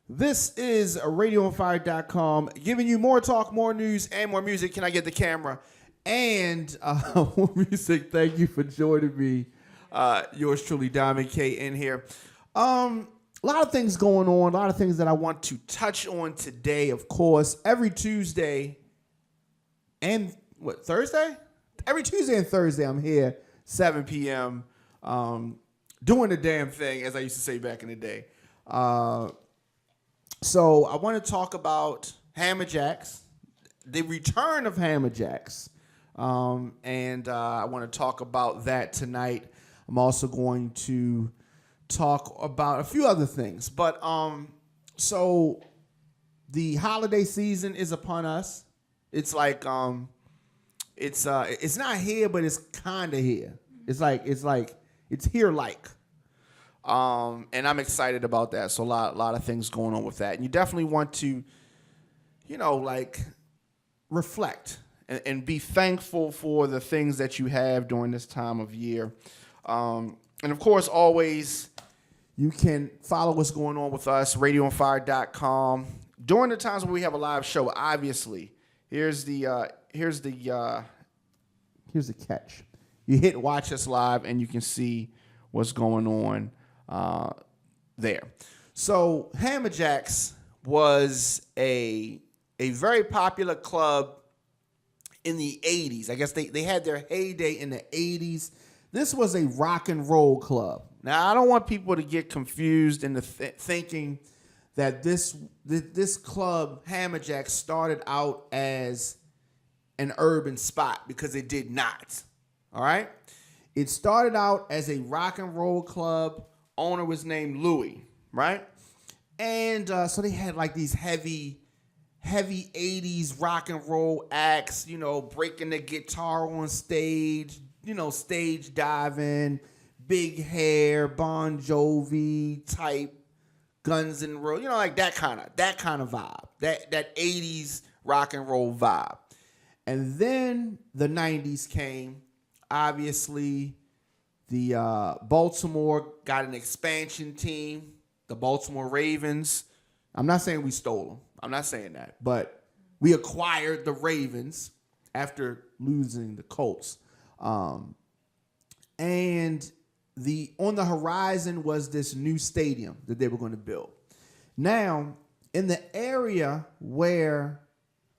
This is RadioOnFire.com giving you more talk, more news, and more music. Can I get the camera? And more music. Thank you for joining me. Yours truly, Diamond K, in here. A lot of things going on. A lot of things that I want to touch on today. Of course, every Tuesday and Thursday? Every Tuesday and Thursday, I'm here, 7 p.m., doing the damn thing, as I used to say back in the day. So I want to talk about Hammerjacks, the return of Hammerjacks, and I want to talk about that tonight. I'm also going to talk about a few other things, but so the holiday season is upon us. It's like it's not here, but it's kind of here. It's here like. And I'm excited about that. So a lot of things going on with that. And you definitely want to, reflect and be thankful for the things that you have during this time of year. And of course, always you can follow what's going on with us, radioonfire.com. During the times when we have a live show, obviously, here's the catch. You hit watch us live and you can see what's going on there. So Hammerjacks was a very popular club in the 80s. I guess they had their heyday in the 80s. This was a rock and roll club. Now, I don't want people to get confused into thinking that this club, Hammerjacks, started out as an urban spot, because it did not. All right? It started out as a rock and roll club. Owner was named Louis, right? And so they had like these heavy 80s rock and roll acts, breaking the guitar on stage, stage diving, big hair, Bon Jovi type, Guns N' Roses, like that kind of vibe, that 80s rock and roll vibe. And then the 90s came. Obviously, the Baltimore got an expansion team, the Baltimore Ravens. I'm not saying we stole them. I'm not saying that. But we acquired the Ravens after losing the Colts. And on the horizon was this new stadium that they were going to build. Now, in the area where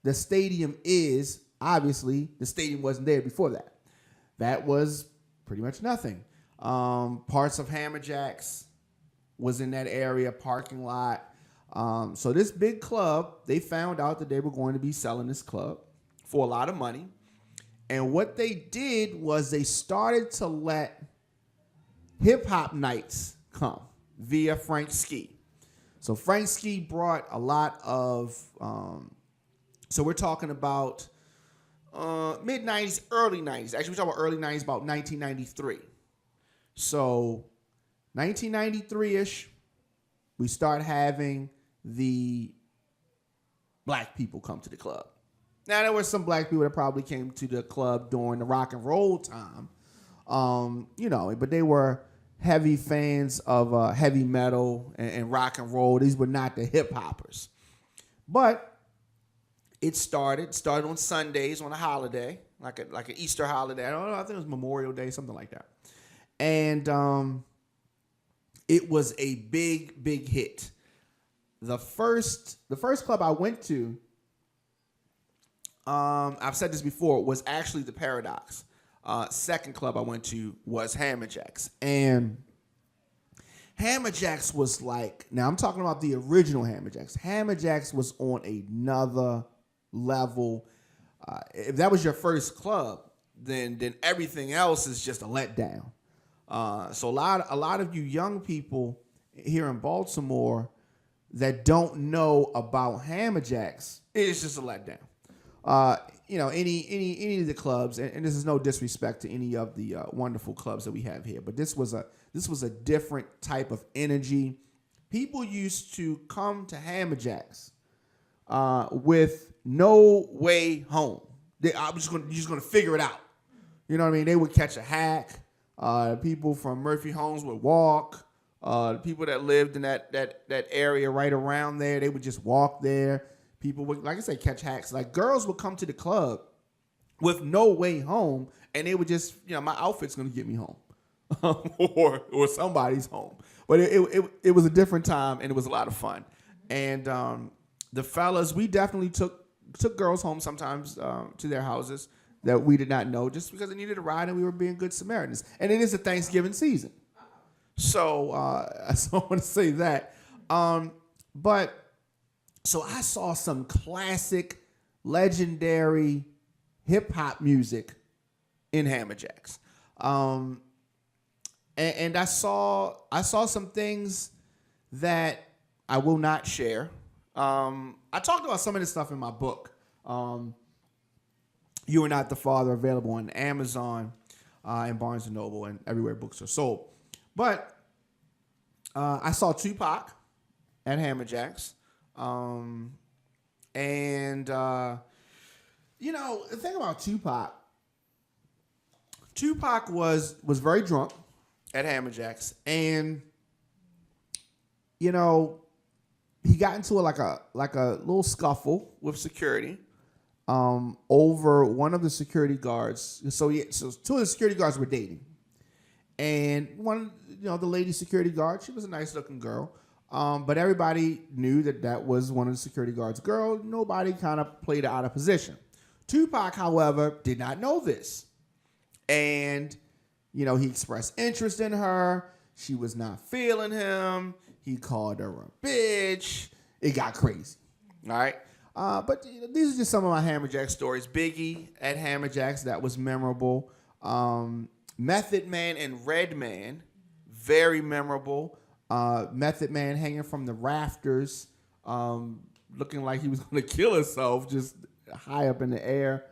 the stadium is, obviously, the stadium wasn't there before that. That was pretty much nothing. Parts of Hammerjacks was in that area, parking lot. So this big club, they found out that they were going to be selling this club for a lot of money. And what they did was they started to let hip-hop nights come via Frank Ski. So Frank Ski brought a lot of, so we're talking about mid-90s, early 90s. Actually, we're talking about early 90s, about 1993. So 1993-ish, we start having the black people come to the club. Now, there were some black people that probably came to the club during the rock and roll time, but they were heavy fans of heavy metal and rock and roll. These were not the hip hoppers. But it started on Sundays on a holiday, like an Easter holiday. I don't know, I think it was Memorial Day, something like that. And it was a big hit. The first club I went to, I've said this before, was actually the Paradox. Second club I went to was Hammerjacks. And Hammerjacks was like, now I'm talking about the original Hammerjacks. Hammerjacks was on another level. If that was your first club, then everything else is just a letdown. So a lot of you young people here in Baltimore that don't know about Hammerjacks, it's just a letdown. Any of the clubs, and this is no disrespect to any of the wonderful clubs that we have here, but this was a different type of energy. People used to come to Hammerjacks with no way home. I'm just gonna figure it out. You know what I mean? They would catch a hack. People from Murphy Homes would walk. People that lived in that area right around there, they would just walk there. People would, like I said, catch hacks. Like girls would come to the club with no way home, and they would just, my outfit's gonna get me home, or somebody's home. But it was a different time, and it was a lot of fun. And the fellas, we definitely took girls home sometimes to their houses that we did not know, just because they needed a ride, and we were being good Samaritans. And it is a Thanksgiving season, so I want to say that. But so I saw some classic, legendary hip hop music in Hammerjacks. And I saw some things that I will not share. I talked about some of this stuff in my book. You Are Not the Father, available on Amazon and Barnes & Noble and everywhere books are sold. But I saw Tupac at Hammerjacks. The thing about Tupac was very drunk at Hammerjacks, and he got into a little scuffle with security over one of the security guards. So two of the security guards were dating, and one, the lady security guard, she was a nice looking girl, but everybody knew that was one of the security guard's girl. Nobody kind of played her out of position. Tupac, however, did not know this, and he expressed interest in her. She was not feeling him. He called her a bitch. It got crazy. All right. But these are just some of my Hammerjack stories. Biggie at Hammerjacks, that was memorable. Method Man and Redman, very memorable. Method Man hanging from the rafters, looking like he was going to kill himself, just high up in the air.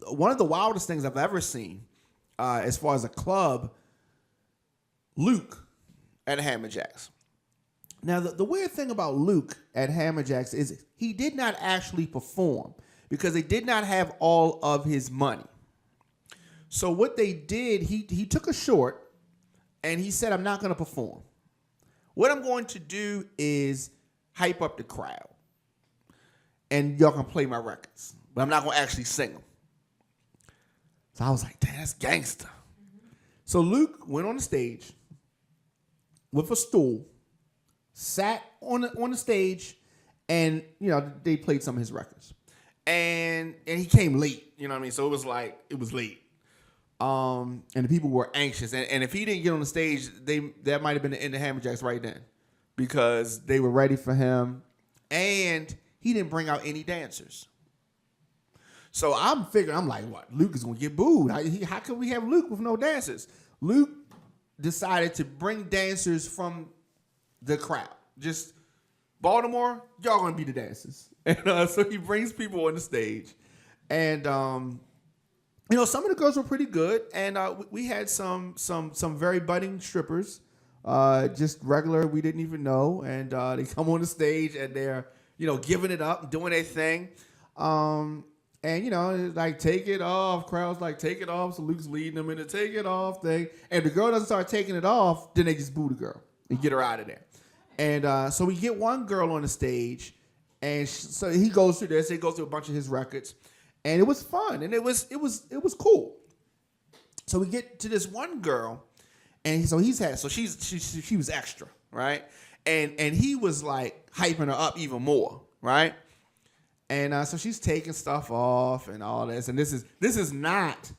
One of the wildest things I've ever seen, as far as a club, Luke at Hammerjacks. Now, the weird thing about Luke at Hammerjacks is he did not actually perform because they did not have all of his money. So what they did, he took a short and he said, I'm not going to perform. What I'm going to do is hype up the crowd. And y'all can play my records, but I'm not going to actually sing them. So I was like, damn, that's gangster. So Luke went on the stage with a stool, sat on the stage, and they played some of his records. And he came late, So it was late. And the people were anxious. And if he didn't get on the stage, that might have been the end of Hammerjacks right then, because they were ready for him, and he didn't bring out any dancers. So I'm like, what? Luke is going to get booed. How can we have Luke with no dancers? Luke decided to bring dancers from the crowd. Just Baltimore, y'all going to be the dancers. And so he brings people on the stage. And, some of the girls were pretty good. And we had some very budding strippers, just regular, we didn't even know. And they come on the stage and they're, giving it up and doing their thing. And, it's like, take it off. Crowd's like, take it off. So Luke's leading them in the take it off thing. And the girl doesn't start taking it off, then they just boo the girl and get her out of there. And so we get one girl on the stage, and so he goes through this. He goes through a bunch of his records, and it was fun, and it was cool. So we get to this one girl, and so she was extra, right? And he was like hyping her up even more, right? And so she's taking stuff off and all this. And this is not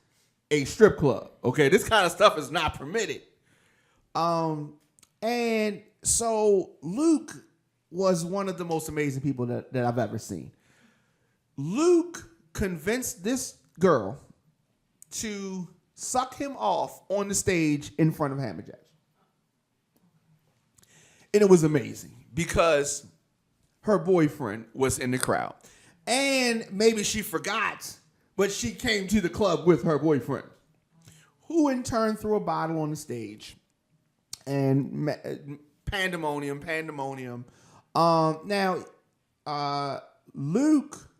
a strip club, okay? This kind of stuff is not permitted. And so Luke was one of the most amazing people that I've ever seen. Luke convinced this girl to suck him off on the stage in front of Hammerjacks. And it was amazing because her boyfriend was in the crowd. And maybe she forgot, but she came to the club with her boyfriend, who in turn threw a bottle on the stage. And pandemonium. Now, Luke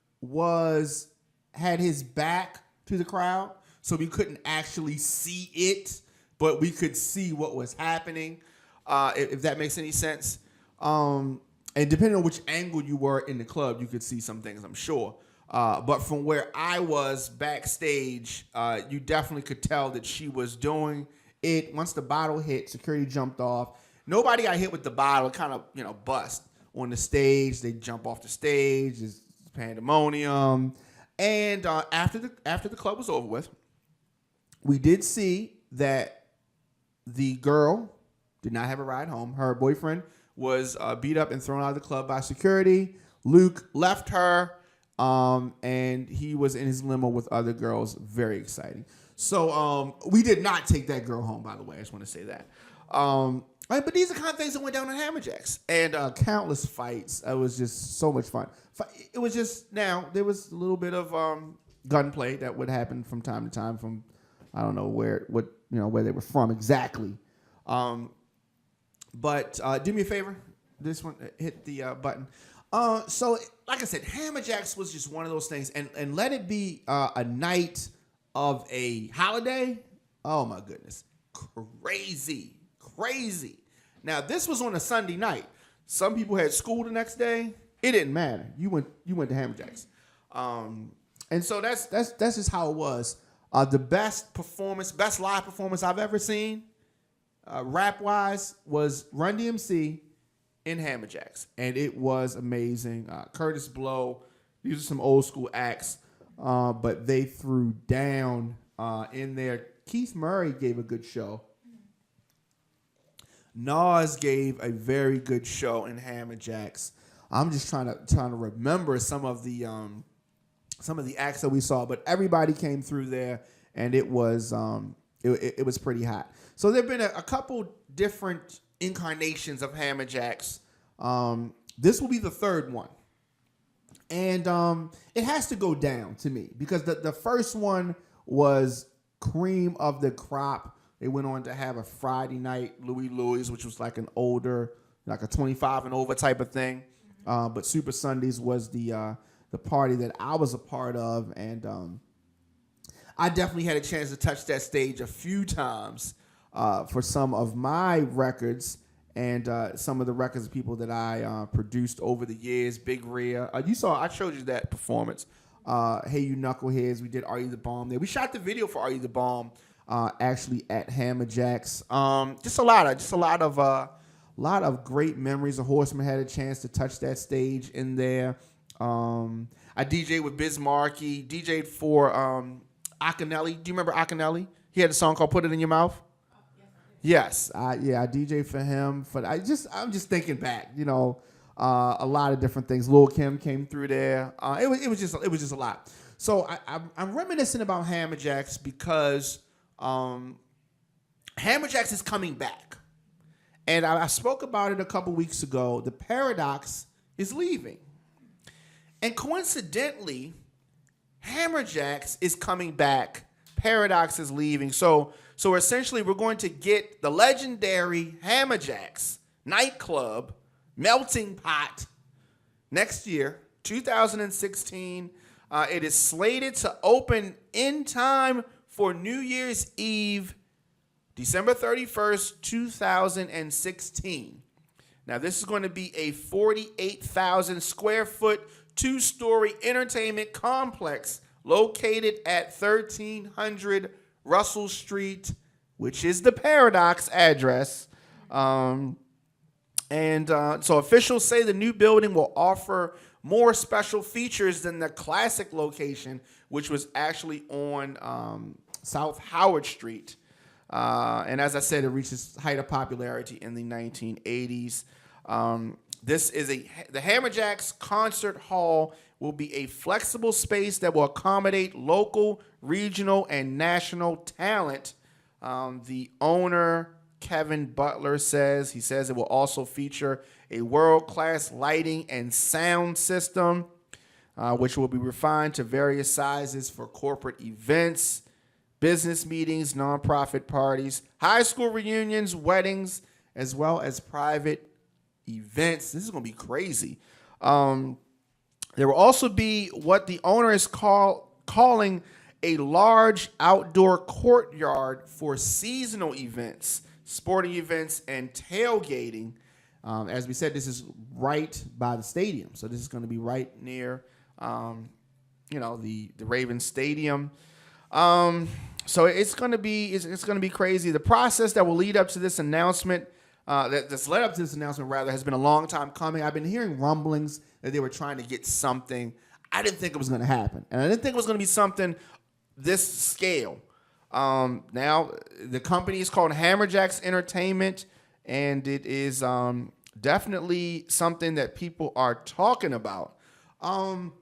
had his back to the crowd, so we couldn't actually see it. but we could see what was happening, if that makes any sense. And depending on which angle you were in the club, you could see some things, I'm sure. But from where I was backstage, you definitely could tell that she was doing it. Once the bottle hit, security jumped off. Nobody got hit with the bottle. It kind of, bust on the stage. They jump off the stage. It's pandemonium. And after the club was over with, we did see that the girl did not have a ride home. Her boyfriend was beat up and thrown out of the club by security. Luke left her, and he was in his limo with other girls. Very exciting. So we did not take that girl home, by the way. I just want to say that. But these are the kind of things that went down in Hammerjacks. And countless fights. It was just so much fun. It was just, now, there was a little bit of gunplay that would happen from time to time from, I don't know where they were from exactly. But do me a favor. This one, hit the button. So, like I said, Hammerjacks was just one of those things. And let it be a night of a holiday. Oh, my goodness. Crazy. Now, this was on a Sunday night. Some people had school the next day. It didn't matter. You went to Hammerjacks. And so that's just how it was. The best live performance I've ever seen, rap-wise, was Run DMC in Hammerjacks. And it was amazing. Curtis Blow, these are some old school acts, but they threw down in there. Keith Murray gave a good show. Nas gave a very good show in Hammerjacks. I'm just trying to remember some of the acts that we saw, but everybody came through there, and it was pretty hot. So there've been a couple different incarnations of Hammerjacks. This will be the third one, and it has to go down to me because the first one was cream of the crop. They went on to have a Friday night Louis, which was like an older, like a 25 and over type of thing. But Super Sundays was the party that I was a part of, and I definitely had a chance to touch that stage a few times for some of my records and some of the records of people that I produced over the years. Big Rhea, I showed you that performance. Hey You Knuckleheads, we did Are You the Bomb there. We shot the video for Are You the Bomb actually at Hammerjacks. Just a lot of great memories. The Horseman had a chance to touch that stage in there. I DJ'd with Biz Markie, DJ'd for Akinelli. Do you remember Akinelli? He had a song called Put It in Your Mouth. Yes, I DJ'd for him. I'm just thinking back, a lot of different things. Lil' Kim came through there. It was just a lot. So I'm reminiscing about Hammerjacks because Hammerjacks is coming back. And I spoke about it a couple weeks ago. The Paradox is leaving. And coincidentally, Hammerjacks is coming back. Paradox is leaving. So essentially, we're going to get the legendary Hammerjacks nightclub melting pot next year, 2016. It is slated to open in time for New Year's Eve, December 31st, 2016. Now, this is going to be a 48,000 square foot, two-story entertainment complex located at 1300 Russell Street, which is the Paradox address. So officials say the new building will offer more special features than the classic location, which was actually on South Howard Street. And as I said, it reached its height of popularity in the 1980s. The Hammerjacks Concert Hall will be a flexible space that will accommodate local, regional, and national talent. The owner, Kevin Butler, says it will also feature a world-class lighting and sound system, which will be refined to various sizes for corporate events, business meetings, nonprofit parties, high school reunions, weddings, as well as private events. This is going to be crazy. There will also be what the owner is calling a large outdoor courtyard for seasonal events, sporting events, and tailgating. As we said, this is right by the stadium. So this is going to be right near, the Ravens Stadium. So it's going to be crazy. The process that will lead up to this announcement, that's led up to this announcement rather, has been a long time coming. I've been hearing rumblings that they were trying to get something. I didn't think it was going to happen, and I didn't think it was going to be something this scale. Now the company is called Hammerjacks Entertainment, and it is definitely something that people are talking about. I'm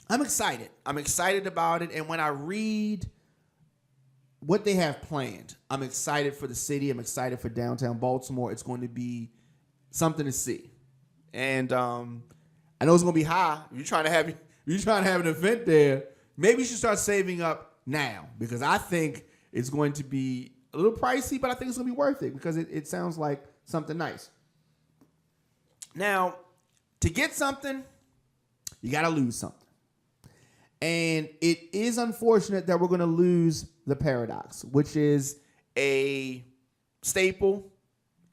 excited. I'm excited about it, and when I read what they have planned, I'm excited for the city. I'm excited for downtown Baltimore. It's going to be something to see, and I know it's going to be high. If you're trying to have an event there, maybe you should start saving up now, because I think it's going to be a little pricey, but I think it's going to be worth it because it sounds like something nice. Now, to get something, you got to lose something. And it is unfortunate that we're going to lose the Paradox, which is a staple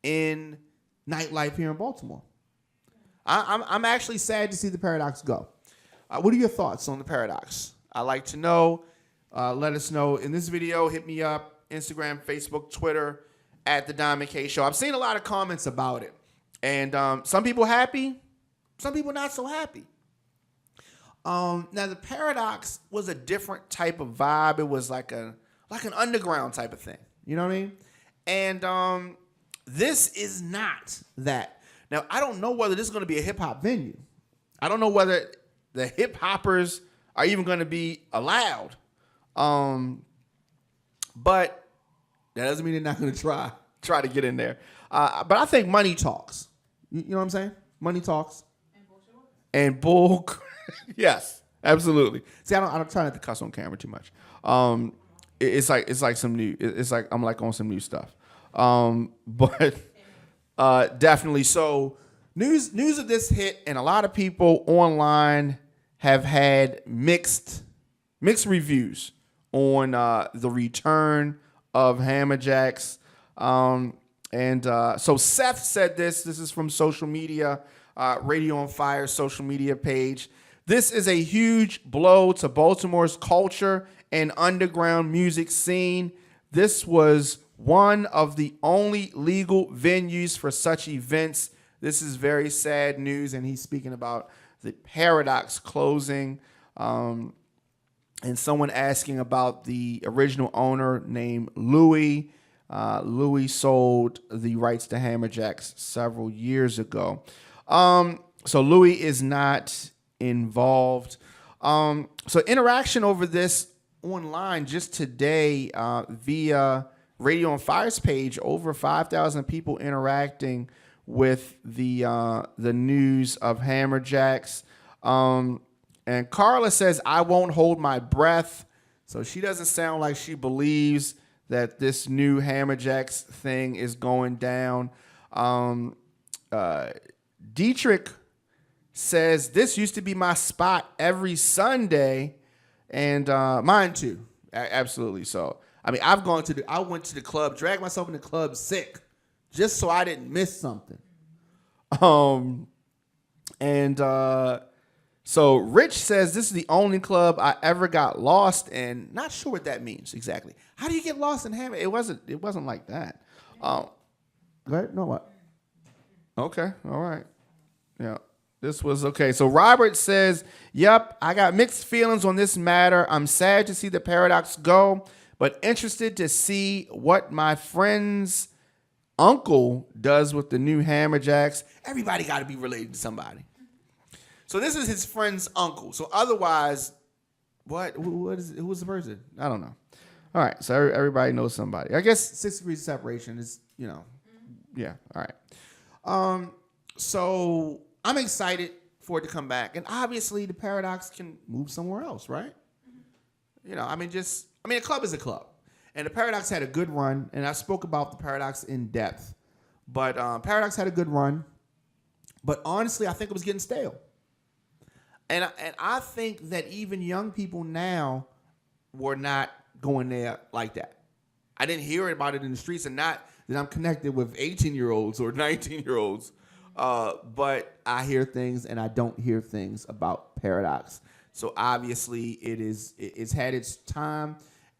in nightlife here in Baltimore. I'm actually sad to see the Paradox go. What are your thoughts on the Paradox? I'd like to know. Let us know in this video. Hit me up, Instagram, Facebook, Twitter, at The Diamond K Show. I've seen a lot of comments about it. And some people happy, some people not so happy. Now, the Paradox was a different type of vibe. It was like an underground type of thing. You know what I mean? And this is not that. Now, I don't know whether this is going to be a hip-hop venue. I don't know whether the hip-hoppers are even going to be allowed. But that doesn't mean they're not going to try to get in there. But I think money talks. You know what I'm saying? Money talks. And bull. Yes, absolutely. See, I don't try not to cuss on camera too much. It's like some new. It's like I'm like on some new stuff. But definitely. So news of this hit, and a lot of people online have had mixed reviews on the return of Hammerjacks. So Seth said this. This is from social media, Radio on Fire social media page. This is a huge blow to Baltimore's culture and underground music scene. This was one of the only legal venues for such events. This is very sad news, and he's speaking about the Paradox closing. And someone asking about the original owner named Louis. Louis sold the rights to Hammerjacks several years ago. So Louis is not involved. So interaction over this online just today via Radio on Fire's page, over 5,000 people interacting with the news of Hammerjacks. And Carla says, I won't hold my breath. So she doesn't sound like she believes that this new Hammerjacks thing is going down. Dietrich says, this used to be my spot every Sunday. And mine too. Absolutely. So, I mean, I went to the club, dragged myself in the club sick, just so I didn't miss something. So Rich says, this is the only club I ever got lost in. Not sure what that means exactly. How do you get lost in Hammer? It wasn't like that. Go ahead. No, what? Okay. All right. Yeah. This was okay. So Robert says, yep, I got mixed feelings on this matter. I'm sad to see the Paradox go, but interested to see what my friend's uncle does with the new Hammerjacks. Everybody got to be related to somebody. So this is his friend's uncle. So otherwise, what? Who was the person? I don't know. All right. So everybody knows somebody. I guess 6 degrees of separation is, yeah. All right. So I'm excited for it to come back, and obviously the Paradox can move somewhere else, right? The club is a club, and the Paradox had a good run, and I spoke about the Paradox in depth, but Paradox had a good run, but honestly, I think it was getting stale. And I think that even young people now were not going there like that. I didn't hear about it in the streets, and not that I'm connected with 18-year-olds or 19-year-olds, but I hear things and I don't hear things about Paradox. So obviously it's had its time,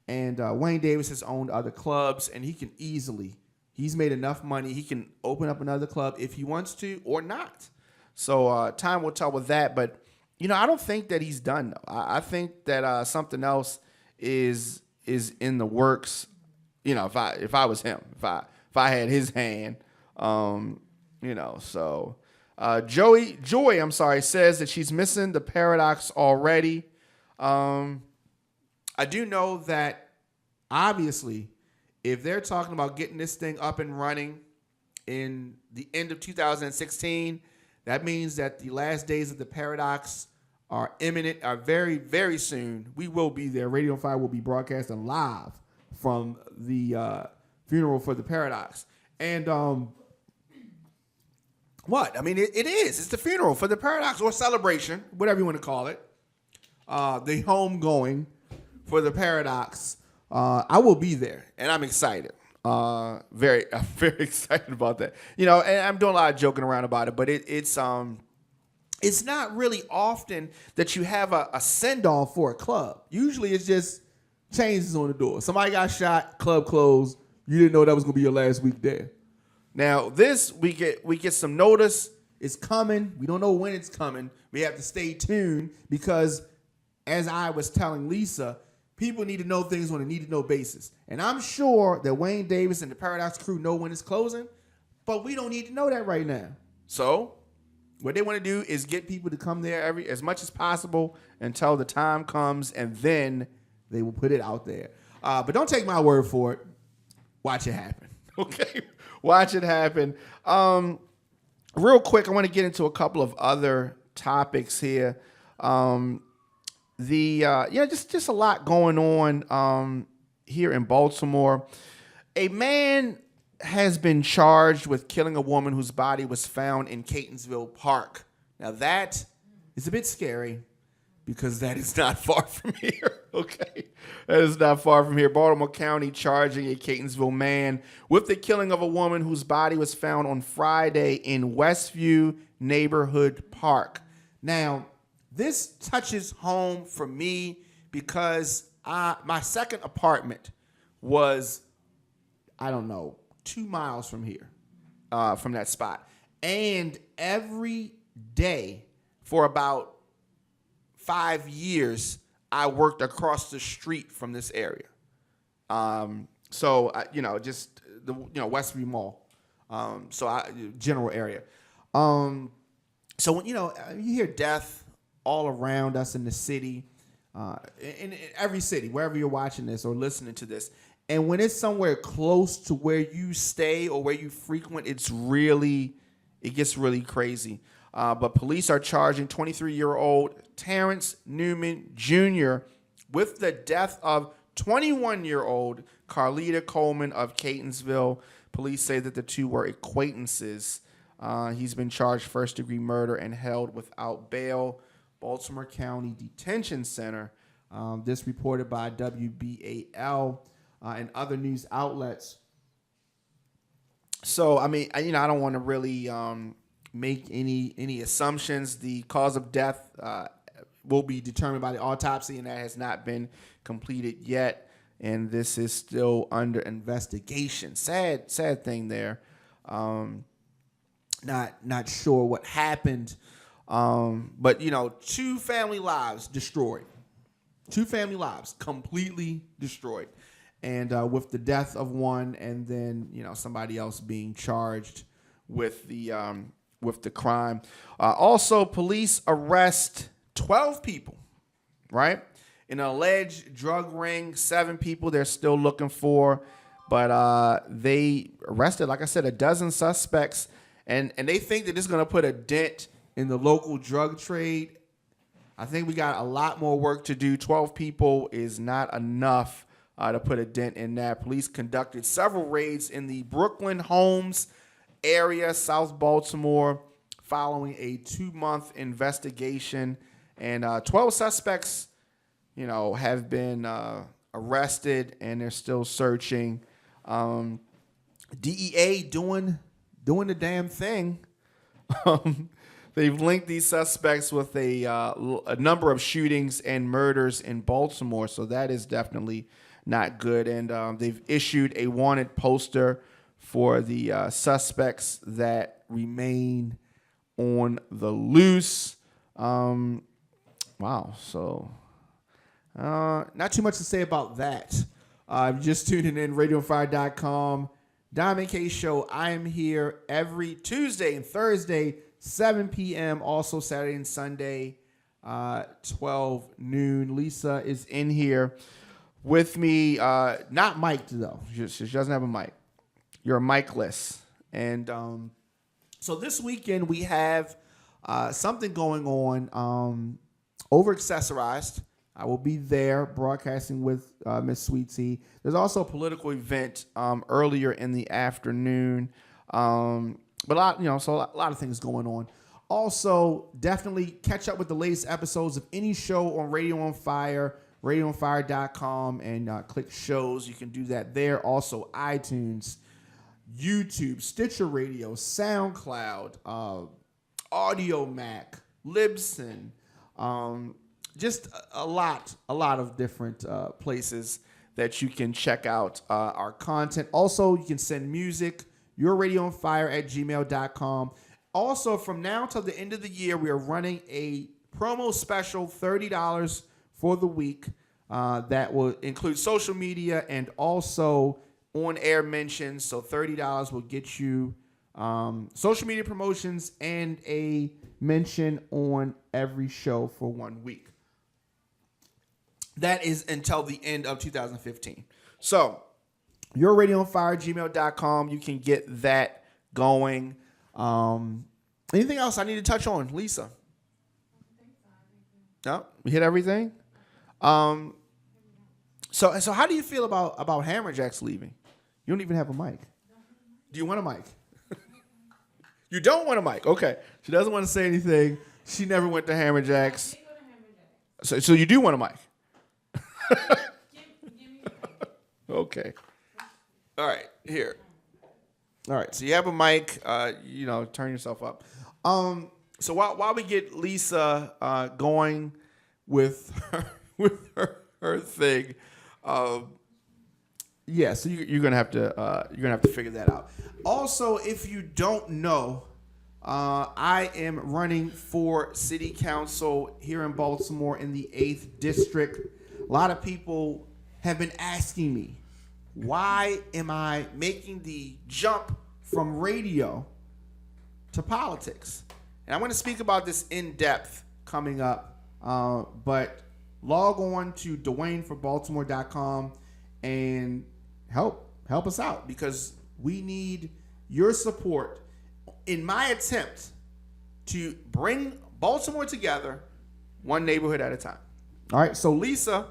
and Wayne Davis has owned other clubs, and he's made enough money. He can open up another club if he wants to or not. So time will tell with that. But, I don't think that he's done, though. I think that something else is in the works. If I was him, if I had his hand, so Joy, says that she's missing the Paradox already. I do know that obviously if they're talking about getting this thing up and running in the end of 2016, that means that the last days of the Paradox are imminent, are very, very soon. We will be there. Radio on Fire will be broadcasting live from the funeral for the Paradox. And what? I mean, it is. It's the funeral for the Paradox, or celebration, whatever you want to call it. The homegoing for the Paradox. I will be there, and I'm excited. I'm very excited about that. And I'm doing a lot of joking around about it, but it's not really often that you have a send-off for a club. Usually it's just changes on the door. Somebody got shot, club closed. You didn't know that was going to be your last week there. Now, this, we get some notice. It's coming. We don't know when it's coming. We have to stay tuned because, as I was telling Lisa, people need to know things on a need-to-know basis. And I'm sure that Wayne Davis and the Paradox crew know when it's closing, but we don't need to know that right now. So what they want to do is get people to come there as much as possible until the time comes, and then they will put it out there. But don't take my word for it. Watch it happen. Okay? Watch it happen. Real quick, I want to get into a couple of other topics here. Just a lot going on here in Baltimore. A man has been charged with killing a woman whose body was found in Catonsville Park. Now that is a bit scary because that is not far from here. Okay, that is not far from here. Baltimore County charging a Catonsville man with the killing of a woman whose body was found on Friday in Westview Neighborhood Park. Now, this touches home for me because my second apartment was, 2 miles from here, from that spot. And every day for about 5 years, I worked across the street from this area. Just the Westview Mall. General area. So when you hear death all around us in the city, in every city, wherever you're watching this or listening to this, and when it's somewhere close to where you stay or where you frequent, it gets really crazy. But police are charging 23-year-old Terrence Newman Jr. with the death of 21-year-old Carlita Coleman of Catonsville. Police say that the two were acquaintances. He's been charged first-degree murder and held without bail. Baltimore County Detention Center. This reported by WBAL and other news outlets. So, I don't want to really make any assumptions. The cause of death will be determined by the autopsy, and that has not been completed yet. And this is still under investigation. Sad thing there. Not sure what happened. But 2 family lives destroyed. 2 family lives completely destroyed. And with the death of one, and then somebody else being charged with the crime. Also, police arrest 12 people, right? In an alleged drug ring. 7 people they're still looking for, but they arrested, like I said, a dozen suspects, and they think that this is going to put a dent in the local drug trade. I think we got a lot more work to do. 12 people is not enough to put a dent in that. Police conducted several raids in the Brooklyn Homes area, South Baltimore, following a 2-month investigation. And 12 suspects have been arrested, and they're still searching. DEA doing the damn thing. They've linked these suspects with a number of shootings and murders in Baltimore, so that is definitely not good. And they've issued a wanted poster for the suspects that remain on the loose. Wow. So not too much to say about that. Just tuning in, radioonfire.com. Diamond K Show. I am here every Tuesday and Thursday, 7 p.m. Also Saturday and Sunday, 12 noon. Lisa is in here with me. Not mic'd, though. She doesn't have a mic. You're micless. And so this weekend we have something going on, Over Accessorized. I will be there broadcasting with Miss Sweet Tea. There's also a political event earlier in the afternoon. But a lot of things going on. Also, definitely catch up with the latest episodes of any show on Radio on Fire, radioonfire.com, and click shows. You can do that there. Also, iTunes, YouTube, Stitcher Radio, SoundCloud, Audio Mac, Libsyn, just a lot of different places that you can check out our content. Also, you can send music, yourradioonfire@gmail.com. Also, from now till the end of the year, we are running a promo special, $30 for the week. That will include social media and also on-air mentions. So $30 will get you social media promotions and a mention on every show for 1 week. That is until the end of 2015. So, yourradioonfire@gmail.com. You can get that going. Anything else I need to touch on, Lisa? No, we hit everything. So how do you feel about Hammerjacks leaving? You don't even have a mic. Do you want a mic? You don't want a mic. Okay. She doesn't want to say anything. She never went to Hammerjacks. So you do want a mic. Okay. All right. Here. All right. So you have a mic. Turn yourself up. So while we get Lisa going with her thing, yeah. So you're gonna have to figure that out. Also, if you don't know, I am running for city council here in Baltimore in the 8th district. A lot of people have been asking me, why am I making the jump from radio to politics? And I'm going to speak about this in depth coming up. But log on to DwayneForBaltimore.com and help us out, because we need your support in my attempt to bring Baltimore together, one neighborhood at a time. All right. So Lisa,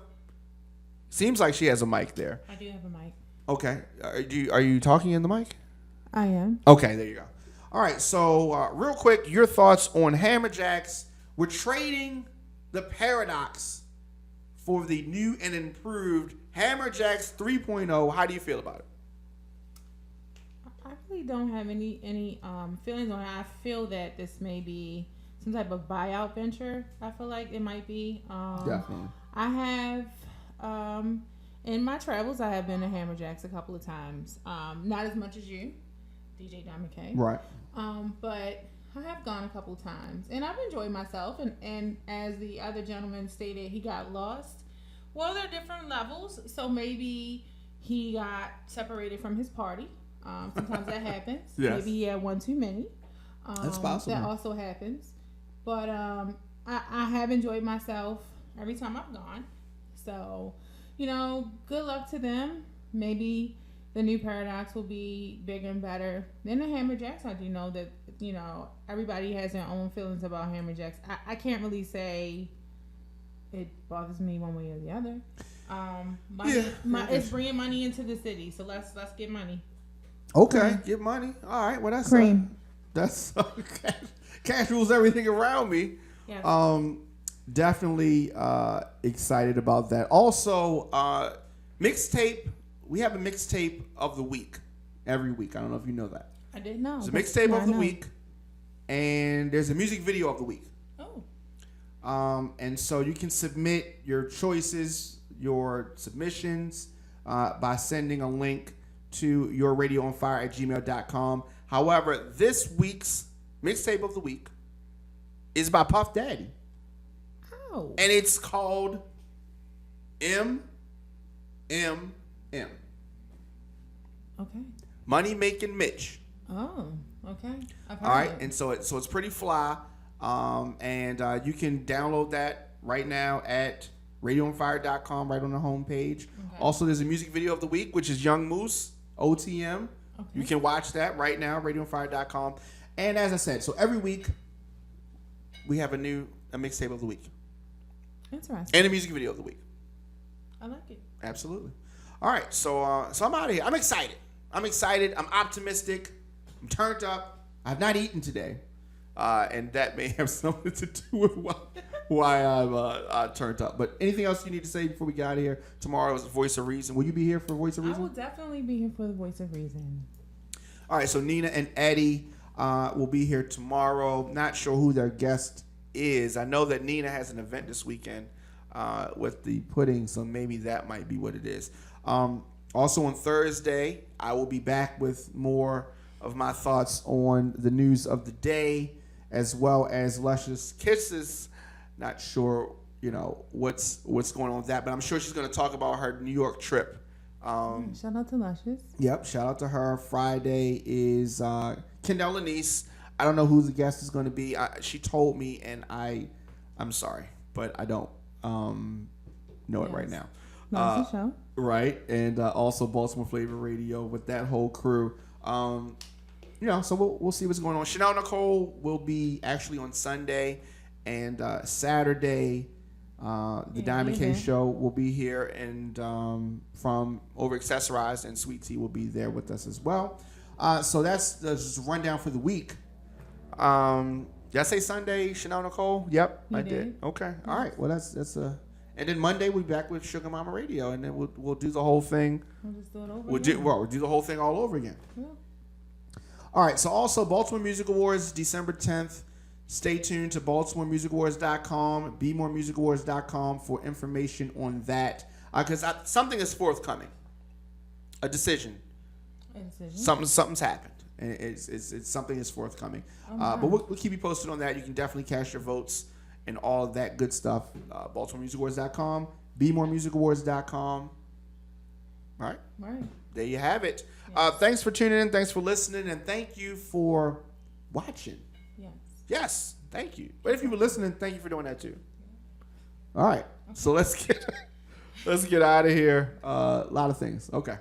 seems like she has a mic there. I do have a mic. Okay. Are you talking in the mic? I am. Okay, there you go. All right, so real quick, your thoughts on Hammerjacks. We're trading the Paradox for the new and improved Hammerjacks 3.0. How do you feel about it? I really don't have any feelings on it. I feel that this may be some type of buyout venture. I feel like it might be. Definitely. I have... in my travels, I have been to Hammerjacks a couple of times. Not as much as you, DJ Diamond K. Right. But I have gone a couple of times, and I've enjoyed myself. And as the other gentleman stated, he got lost. Well, there are different levels, so maybe he got separated from his party. Sometimes that happens. Yes. Maybe he had one too many. That's possible. That also happens. But I have enjoyed myself every time I've gone. So, good luck to them. Maybe the new Paradox will be bigger and better than the Hammerjacks. I do know that, everybody has their own feelings about Hammerjacks. I can't really say it bothers me one way or the other. It's bringing money into the city, so let's get money. Okay, get money. All right, well that's cream. That's cash rules everything around me. Yes. definitely excited about that. Also, mixtape. We have a mixtape of the week every week. I don't know if you know that. I didn't know. There's a mixtape of the week, and there's a music video of the week. Oh. And so you can submit your choices, your submissions, by sending a link to yourradioonfire@gmail.com. However, this week's mixtape of the week is by Puff Daddy. Oh. And it's called M. Okay. Money Making Mitch. Oh, okay. I've heard All right, it. and so it's pretty fly. And you can download that right now at radioonfire.com, right on the homepage. Okay. Also, there's a music video of the week, which is Young Moose, OTM. Okay. You can watch that right now, radioonfire.com. And as I said, so every week we have a mixtape of the week. Interesting. And a music video of the week. I like it. Absolutely. All right, so I'm out of here. I'm excited. I'm optimistic. I'm turned up. I've not eaten today. And that may have something to do with why I'm turned up. But anything else you need to say before we get out of here? Tomorrow is Voice of Reason. Will you be here for Voice of Reason? I will definitely be here for the Voice of Reason. All right, so Nina and Eddie will be here tomorrow. Not sure who their guest is. I know that Nina has an event this weekend with the pudding, so maybe that might be what it is. Also on Thursday, I will be back with more of my thoughts on the news of the day, as well as Luscious Kisses. Not sure, what's going on with that, but I'm sure she's going to talk about her New York trip. Shout out to Luscious. Yep, shout out to her. Friday is Kendall Anise. I don't know who the guest is going to be. She told me, and I'm sorry, but I don't know it right now. That's the show. Right, and also Baltimore Flavor Radio with that whole crew. So we'll see what's going on. Chanel Nicole will be actually on Sunday, and Saturday, the Diamond K Show will be here, and from Over Accessorized and Sweet Tea will be there with us as well. So that's the rundown for the week. Did I say Sunday, Chanel Nicole? Yep, I did. Okay, all right. Well, that's a. And then Monday we'll be back with Sugar Mama Radio, and then we'll do the whole thing. We'll just do it over. We'll do the whole thing all over again. Yeah. All right. So also Baltimore Music Awards, December 10th. Stay tuned to BaltimoreMusicAwards.com, BeMoreMusicAwards.com for information on that, because something is forthcoming. A decision. Something's happened, and it's something is forthcoming. But we'll keep you posted on that. You can definitely cast your votes and all of that good stuff. BaltimoreMusicAwards.com, BeMoreMusicAwards.com. All right. Right. There you have it. Yes. Thanks for tuning in. Thanks for listening. And thank you for watching. Yes. Yes. Thank you. But if you were listening, thank you for doing that too. All right. Okay. So let's get out of here. A lot of things. Okay.